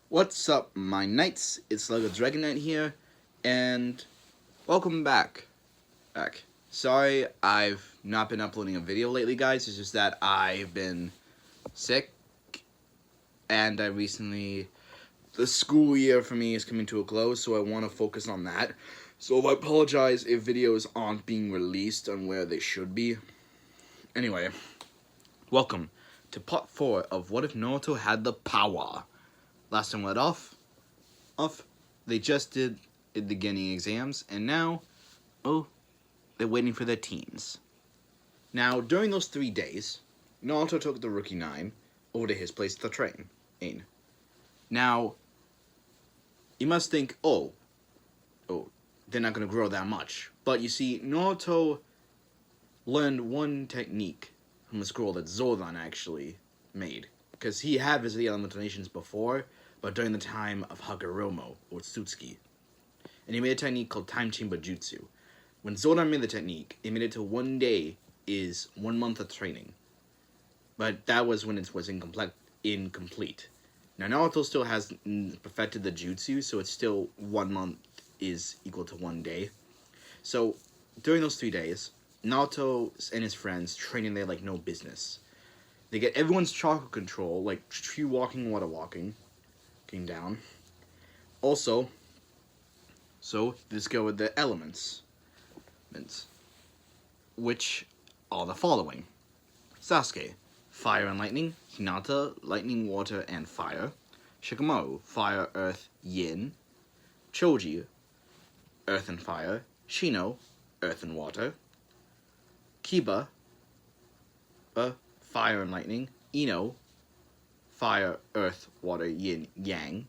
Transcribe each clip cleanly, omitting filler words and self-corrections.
What's up, my knights? It's Lego Dragon Knight here, and welcome back. Sorry, I've not been uploading a video lately, guys. It's just that I've been sick, and the school year for me is coming to a close, so I want to focus on that. So I apologize if videos aren't being released on where they should be. Anyway, welcome to part 4 of What If Naruto Had the Power. Last time we let off, they just did the beginning exams, and now, they're waiting for their teens. Now, during those 3 days, Naruto took the Rookie 9 over to his place to train. Now, you must think, they're not going to grow that much. But you see, Naruto learned one technique from a scroll that Zordon actually made. Because he had visited the Elemental Nations before, but during the time of Hagoromo, or Tsutsuki. And he made a technique called Time Chamber Jutsu. When Zordon made the technique, it made it to 1 day is 1 month of training. But that was when it was incomplete. Now Naruto still has perfected the jutsu, so it's still 1 month is equal to 1 day. So during those 3 days, Naruto and his friends training there like no business. They get everyone's chakra control, like tree walking, water walking, came down. Also, so let's go with the elements, which are the following: Sasuke, fire and lightning; Hinata, lightning, water, and fire; Shikamaru, fire, earth, yin; Choji, earth and fire; Shino, earth and water; Kiba, fire and lightning; Ino, fire, earth, water, yin, yang.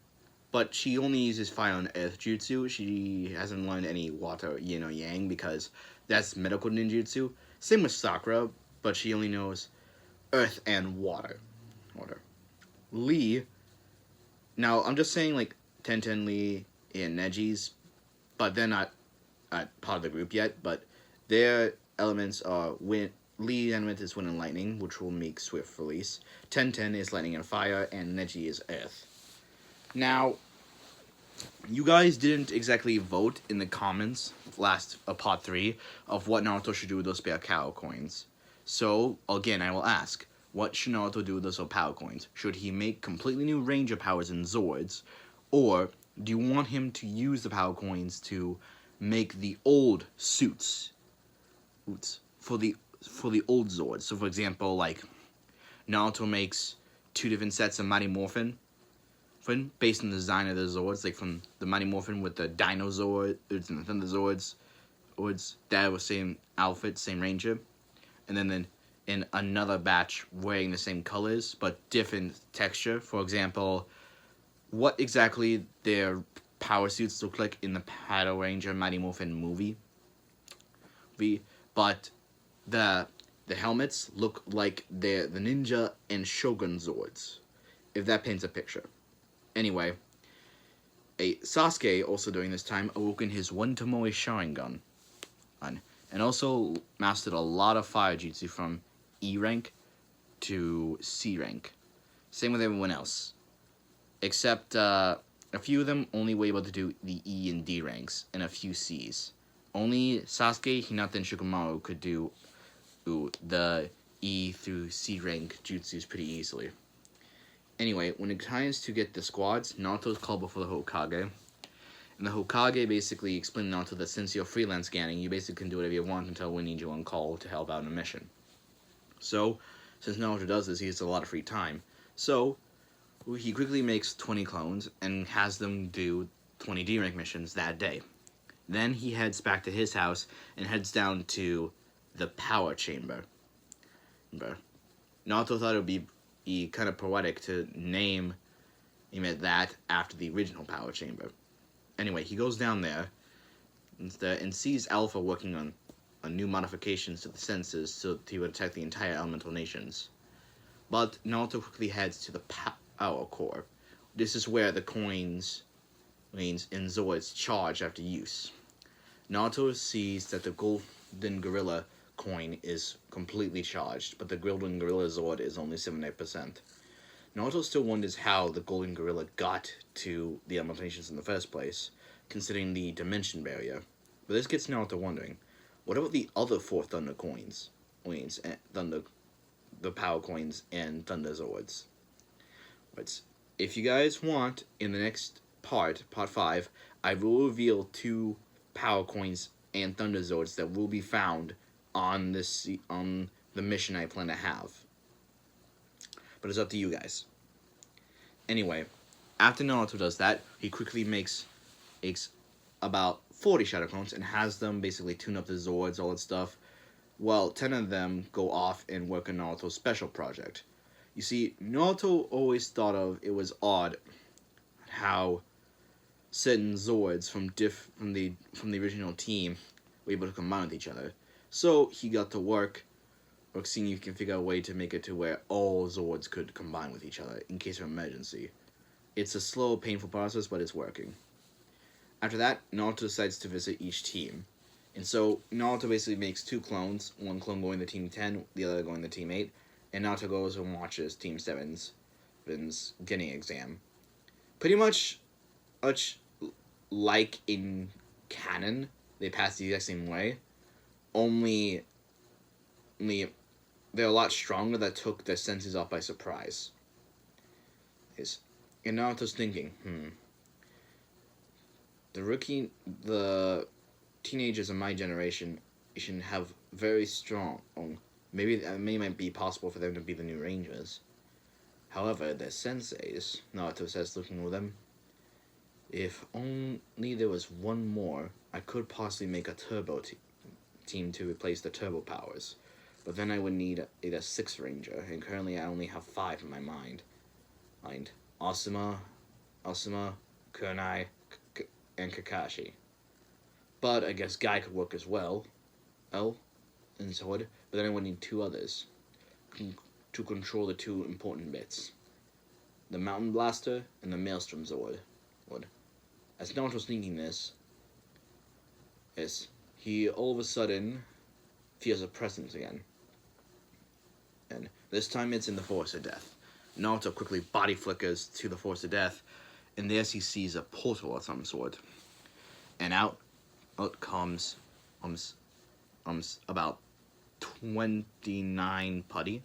But she only uses fire and earth jutsu. She hasn't learned any water, yin, or yang, because that's medical ninjutsu. Same with Sakura, but she only knows earth and water. Lee, now I'm just saying like Tenten, Lee, and Neji's, but they're not part of the group yet, but their elements are wind. Lee element is wind and lightning, which will make swift release. Tenten is lightning and fire, and Neji is earth. Now, you guys didn't exactly vote in the comments part 3 of what Naruto should do with those spare cow coins. So, again, I will ask, what should Naruto do with those power coins? Should he make completely new ranger powers and Zords? Or do you want him to use the power coins to make the old suits for the old Zords? So, for example, like, Naruto makes 2 different sets of Mighty Morphin based on the design of the Zords, like from the Mighty Morphin with the Dino Zords and the Thunder Zords, that was same outfit, same ranger, and then in another batch wearing the same colors but different texture. For example, what exactly their power suits look like in the Power Ranger Mighty Morphin movie, but the helmets look like they're the Ninja and Shogun Zords, if that paints a picture. Anyway, Sasuke also during this time awoken his One Tomoe Sharingan, and also mastered a lot of fire jutsu from E rank to C rank. Same with everyone else, except a few of them only were able to do the E and D ranks, and a few Cs. Only Sasuke, Hinata, and Shikamaru could do the E through C rank jutsus pretty easily. Anyway, when it comes to get the squads, Naruto's called before the Hokage. And the Hokage basically explained to Naruto that since you're freelance scanning, you basically can do whatever you want until we need you on call to help out in a mission. So, since Naruto does this, he has a lot of free time. So, he quickly makes 20 clones and has them do 20 D-rank missions that day. Then he heads back to his house and heads down to the power chamber. Naruto thought it would be kind of poetic to name that after the original power chamber. Anyway, he goes down there and sees Alpha working on new modifications to the senses so he would attack the entire elemental nations. But Naruto quickly heads to the power core. This is where the coins and Zords charge after use. Naruto sees that the Golden Gorilla coin is completely charged, but the Golden Gorilla Zord is only 78%. Naruto still wonders how the Golden Gorilla got to the Elemental Nations in the first place, considering the dimension barrier. But this gets Naruto wondering, what about the other 4 Thunder coins and the Power Coins and Thunder Zords? But if you guys want, in the next part 5, I will reveal 2 Power Coins and Thunder Zords that will be found on the mission I plan to have. But it's up to you guys. Anyway, after Naruto does that, he quickly makes about 40 Shadow Clones and has them basically tune up the Zords, all that stuff. Well, 10 of them go off and work on Naruto's special project. You see, Naruto always thought it was odd how certain Zords from the original team were able to combine with each other. So he got to work seeing if you can figure out a way to make it to where all Zords could combine with each other in case of emergency. It's a slow, painful process, but it's working. After that, Naruto decides to visit each team. And so, Naruto basically makes 2 clones, one clone going to Team 10, the other going to Team 8, and Naruto goes and watches Team 7's getting exam. Pretty much like in canon, they pass the exact same way, only they're a lot stronger. That took their senses off by surprise. And Naruto's thinking, the teenagers of my generation should have very strong. Maybe it might be possible for them to be the new Rangers. However, their senseis, Naruto says, looking at them, if only there was one more, I could possibly make a turbo team to replace the turbo powers. But then I would need a 6th Ranger, and currently I only have 5 in my mind. Asuma, Kurenai, and Kakashi. But I guess Guy could work as well. And Sword. But then I would need 2 others to control the 2 important bits. The Mountain Blaster and the Maelstrom Zord. As Naruto's thinking this, he all of a sudden feels a presence again. And this time it's in the Forest of Death. Naruto quickly body flickers to the Forest of Death, and there he sees a portal of some sort. And out comes about 29 putty,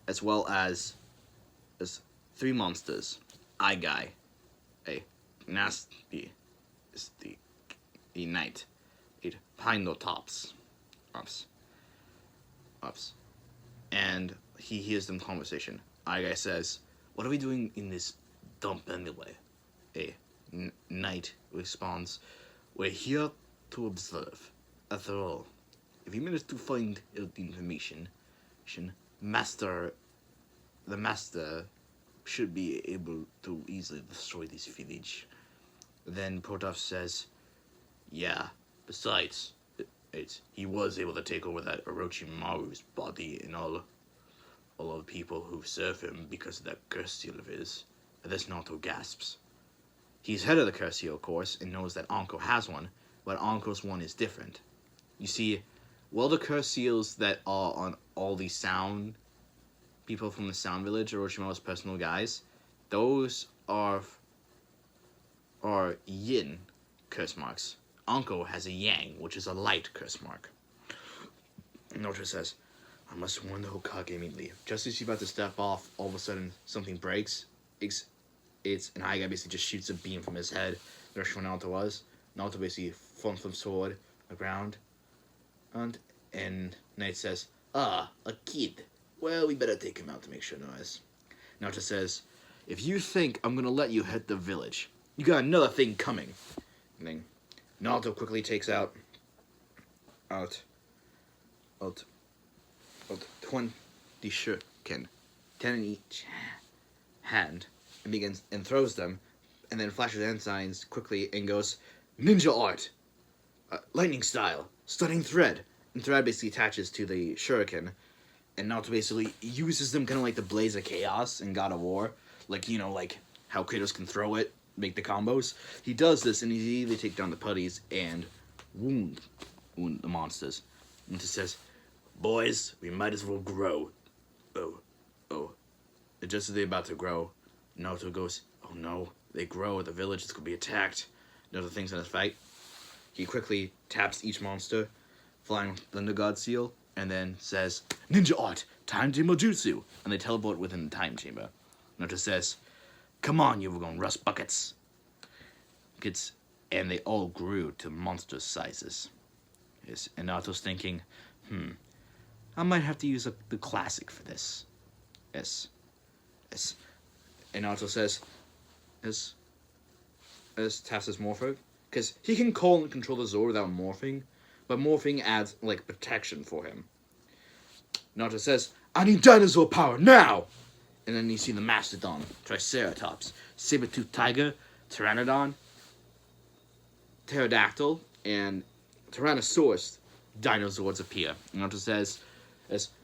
as well as 3 monsters. Guy, a nasty, the knight, behind the tops, and he hears them conversation. Guy says, "What are we doing in this dump anyway?" Knight responds, "We're here to observe. After all, if you manage to find out the information, the master should be able to easily destroy this village." Then Protov says, "Yeah, besides, he was able to take over that Orochimaru's body and all of the people who serve him because of that curse seal of his." And this Naruto gasps. He's head of the curse seal, of course, and knows that Anko has one, but Anko's one is different. You see, the curse seals that are on all the sound people from the Sound Village, Orochimaru's personal guys, those are yin curse marks. Anko has a yang, which is a light curse mark. Naruto says, "I must warn the Hokage immediately." Just as he's about to step off, all of a sudden something breaks. It's an Guy basically just shoots a beam from his head. That's where Naruto was. Naruto basically thumps the sword on the ground. And Knight says, "A kid. Well, we better take him out to make sure noise." Naruto says, "If you think I'm gonna let you hit the village, you got another thing coming." And then Naruto quickly takes out 20 shuriken, 10 in each hand, and begins and throws them, and then flashes hand signs quickly and goes, "Ninja art, lightning style, stunning thread." And thread basically attaches to the shuriken, and Naruto basically uses them kind of like the Blaze of Chaos in God of War, like how Kratos can throw it, make the combos. He does this, and he easily take down the putties and wound the monsters. And he says, "Boys, we might as well grow. Oh, just as they're about to grow, Naruto goes, "Oh no, they grow. The village is gonna be attacked." Naruto thinks in his fight. He quickly taps each monster, flying Thunder God Seal, and then says, "Ninja Art, Time Chamber Jutsu," and they teleport within the time chamber. Naruto says, "Come on, you gonna rust buckets." And they all grew to monster sizes. Yes, and Naruto's thinking, I might have to use the classic for this. Yes. And Naruto says, taps his morpher, because he can call and control the Zord without morphing, but morphing adds, like, protection for him. Naruto says, "I need dinosaur power, now!" And then you see the Mastodon, Triceratops, Saber-toothed Tiger, Pteranodon, Pterodactyl, and Tyrannosaurus dinosaurs appear. Naruto says,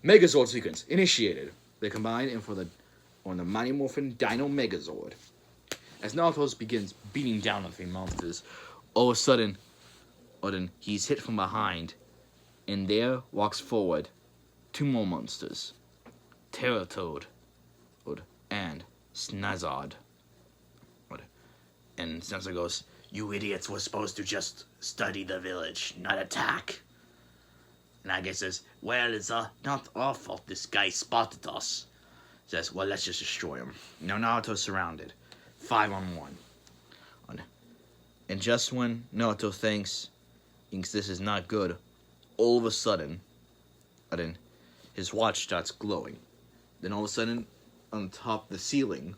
Megazord sequence initiated. They combine and form the Mighty Morphin Dino Megazord. As Naruto begins beating down on 3 monsters, all of a sudden, he's hit from behind, and there walks forward 2 more monsters, Pterotoad and Snazard. And Snazard goes, "You idiots were supposed to just study the village, not attack." And I guess says, "Well, it's not our fault this guy spotted us." Says, "Well, let's just destroy him." Now Naruto's surrounded, 5-on-1. And just when Naruto thinks this is not good, all of a sudden, his watch starts glowing. Then all of a sudden, on top of the ceiling,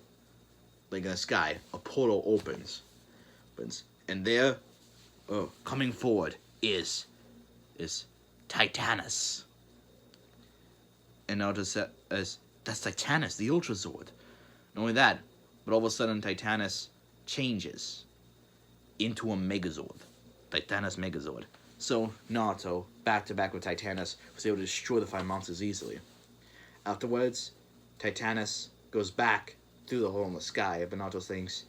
like in the sky, a portal opens. And there, coming forward, is Titanus. And Naruto says, "That's Titanus, the Ultra Zord." Not only that, but all of a sudden Titanus changes into a Megazord. Titanus Megazord. So Naruto, back to back with Titanus, was able to destroy the 5 monsters easily. Afterwards, Titanus goes back through the hole in the sky, but Naruto thinks,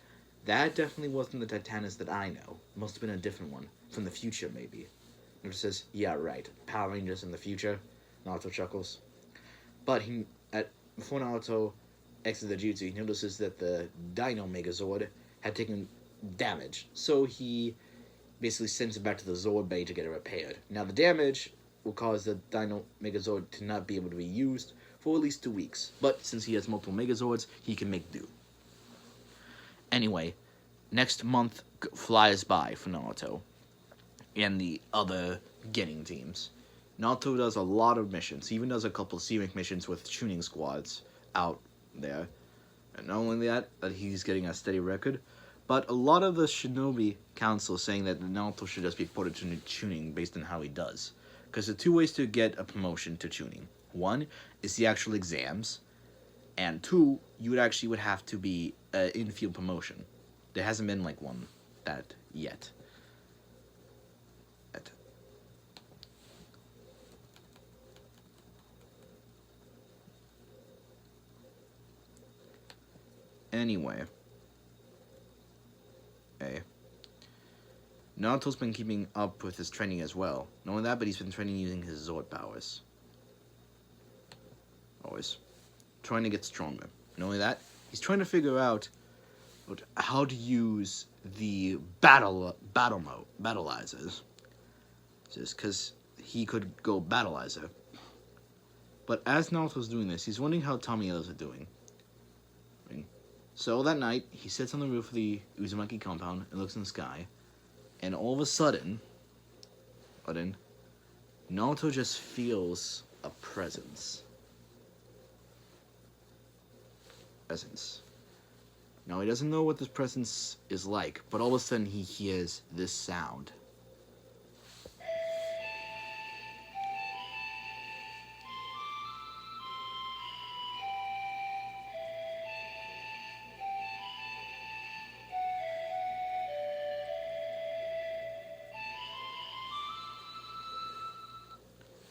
that definitely wasn't the Titanus that I know. It must have been a different one. From the future, maybe. Naruto says, "Yeah, right. Power Rangers in the future." Naruto chuckles. But before Naruto exits the jutsu, he notices that the Dino Megazord had taken damage. So he basically sends it back to the Zord Bay to get it repaired. Now, the damage will cause the Dino Megazord to not be able to be used for at least 2 weeks. But since he has multiple Megazords, he can make do. Anyway, next month flies by for Naruto and the other Genin teams. Naruto does a lot of missions. He even does a couple of scenic missions with tuning squads out there. And not only that he's getting a steady record, but a lot of the Shinobi Council is saying that Naruto should just be put to tuning based on how he does. Because there are 2 ways to get a promotion to tuning. 1 is the actual exams, and 2, you would have to be in-field promotion. There hasn't been one that yet. Anyway, Naruto's been keeping up with his training as well. Not only that, but he's been training using his Zord powers. Always. Trying to get stronger. Not only that, he's trying to figure out how to use the battleizers. Just because he could go battleizer. But as Naruto's doing this, he's wondering how Tommy others are doing. So that night, he sits on the roof of the Uzumaki compound and looks in the sky. And all of a sudden, Naruto just feels a presence. Now, he doesn't know what this presence is like, but all of a sudden he hears this sound.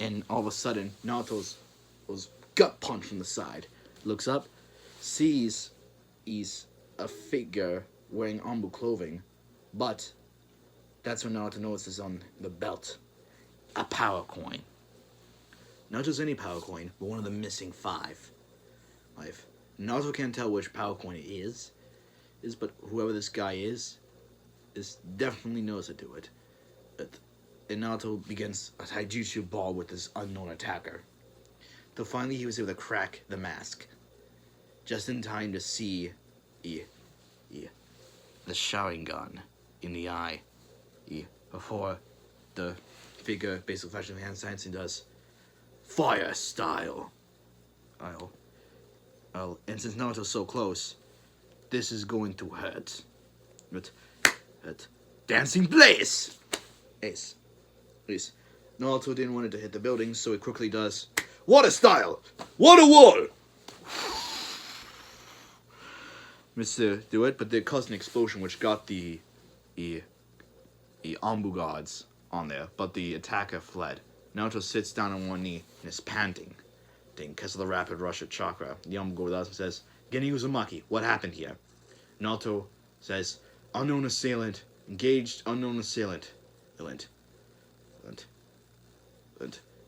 And all of a sudden, Naruto's was gut punched from the side. Looks up, sees he's a figure wearing Anbu clothing, but that's when Naruto notices on the belt a power coin. Not just any power coin, but one of the missing 5. Naruto can't tell which power coin it is, but whoever this guy is definitely knows how to do it. And Naruto begins a taijutsu ball with this unknown attacker. Till finally he was able to crack the mask, just in time to see the Sharingan in the eye before the figure basically flashes the hand signs and does fire style. And since Naruto's so close, this is going to hurt. But dancing blaze! Ace. Naruto didn't want it to hit the building, so he quickly does water style! Water wall! Mr. Do it, but they caused an explosion which got the Ambu guards on there, but the attacker fled. Naruto sits down on one knee and is panting because of the rapid rush of chakra. The Ambu guard says, "Geni Uzumaki, what happened here?" Naruto says, "Unknown assailant, engaged unknown assailant.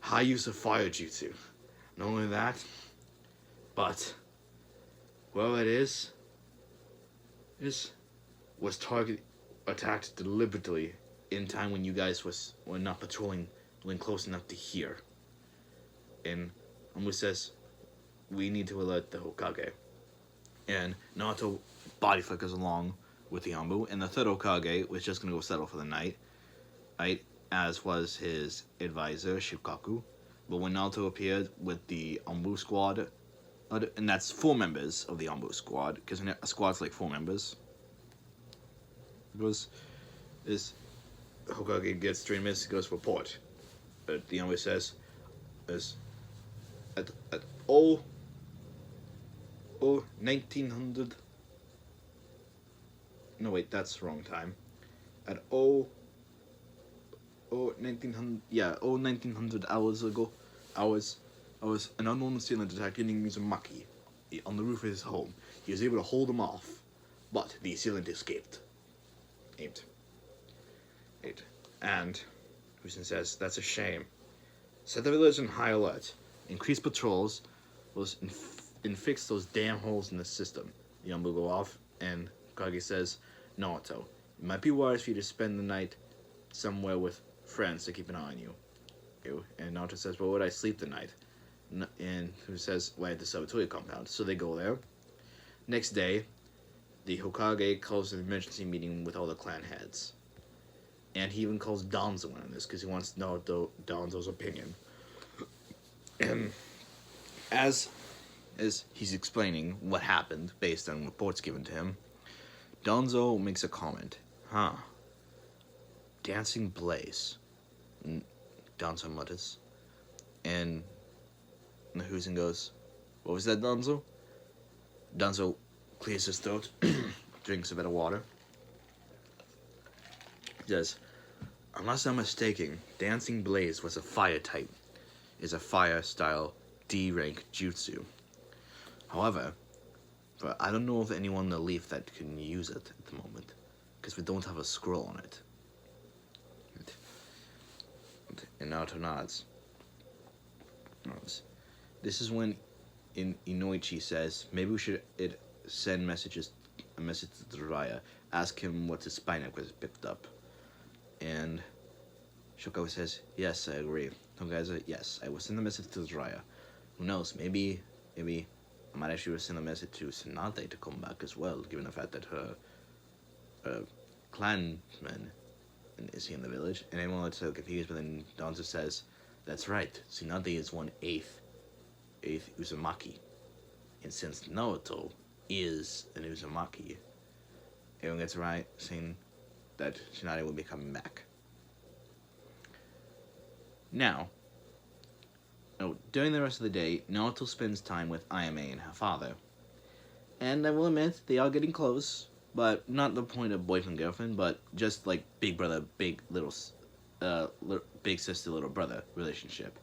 High use of fire jutsu. Not only that, but whoever it is was attacked deliberately in time when you guys were not patrolling when close enough to hear." And Ambu says, "We need to alert the Hokage." And Naruto body flickers along with the Ambu, and the third Hokage was just gonna go settle for the night, right? As was his advisor Shikaku. But when Naruto appeared with the Ambu squad, and that's 4 members of the Ambu squad, because a squad's like 4 members. This Hokage gets 3 minutes, goes report. But the Ambu says, at 1900. No wait, that's the wrong time. At 1900 hours ago, an unknown assailant attacked Geni Uzumaki on the roof of his home. He was able to hold him off, but the assailant escaped. And Husen says, "That's a shame. Set the village on high alert. Increase patrols. And fix those damn holes in the system." The Ambu go off, and Kage says, "Naruto, it might be wise for you to spend the night somewhere with friends to keep an eye on you." And Naruto says, "Where would I sleep the night?" And who says, "Well, at the Sabatoya compound." So they go there. Next day, the Hokage calls an emergency meeting with all the clan heads. And he even calls Danzo in on this because he wants to know Danzo's opinion. And as he's explaining what happened based on reports given to him, Danzo makes a comment. Dancing blaze. Danzo mutters. And Nahuzen goes, "What was that, Danzo?" Danzo clears his throat, drinks a bit of water. He says, "Unless I'm mistaken, Dancing Blaze was a fire type. Is a fire style D rank jutsu. However, but I don't know of anyone in the Leaf that can use it at the moment, because we don't have a scroll on it." And Naruto nods. This is when Inoichi says, "Maybe we should send a message to Jiraiya, ask him what his spine was picked up." And Shokawa says, "Yes, I agree." Hokage says, "Yes, I will send a message to Jiraiya. Who knows, maybe I might actually send a message to Tsunade to come back as well, given the fact that her clansman is he in the village." And everyone looks so confused, but then Danzo says, "That's right, Tsunade is 1/8 Uzumaki. And since Naruto is an Uzumaki, everyone gets right saying that Tsunade will be coming back." Now, during the rest of the day, Naruto spends time with Ayame and her father. And I will admit, they are getting close, but not the point of boyfriend-girlfriend, but just like big brother, big sister, little brother relationship.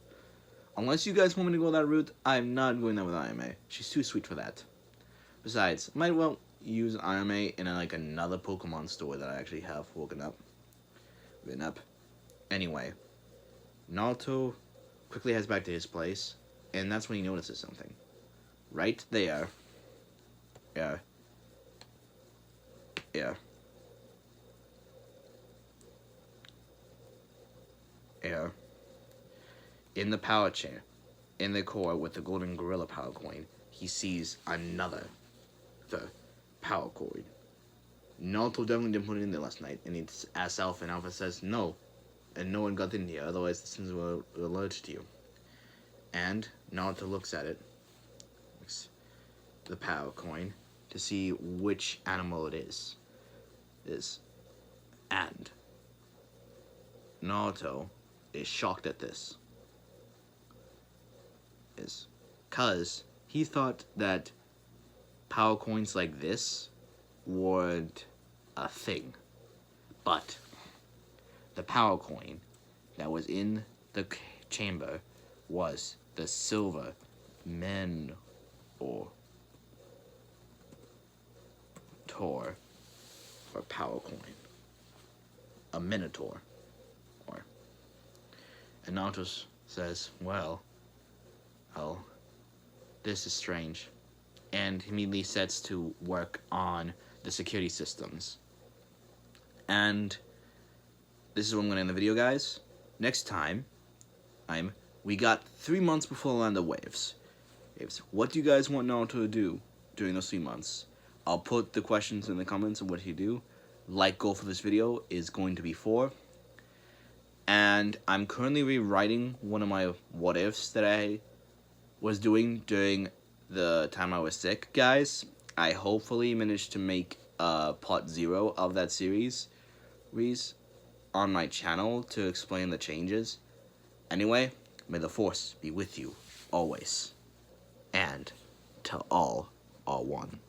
Unless you guys want me to go that route, I'm not going there with Ayame. She's too sweet for that. Besides, might well use Ayame in another Pokemon store that I actually have written up. Anyway, Naruto quickly heads back to his place, and that's when he notices something. Right there, Yeah. Yeah. Yeah. In the power chair, in the core with the golden gorilla power coin, he sees another the power coin. Naruto definitely didn't put it in there last night, and he asks Alpha, and Alpha says no, and no one got in here, otherwise the Sims will alert to you. And Naruto looks at it, the power coin, to see which animal it is. And Naruto is shocked at this. Because he thought that power coins like this weren't a thing. But the power coin that was in the chamber was the silver men or Tor or power coin. A minotaur. And Naruto says, well, this is strange. And he immediately sets to work on the security systems. And this is where I'm going to end the video, guys. Next time, we got 3 months before the land of waves. What do you guys want Naruto to do during those 3 months? I'll put the questions in the comments of what he do. Like goal for this video is going to be 4. And I'm currently rewriting one of my what ifs that I was doing during the time I was sick, guys. I hopefully managed to make part 0 of that series on my channel to explain the changes. Anyway, may the force be with you always. And to all are one.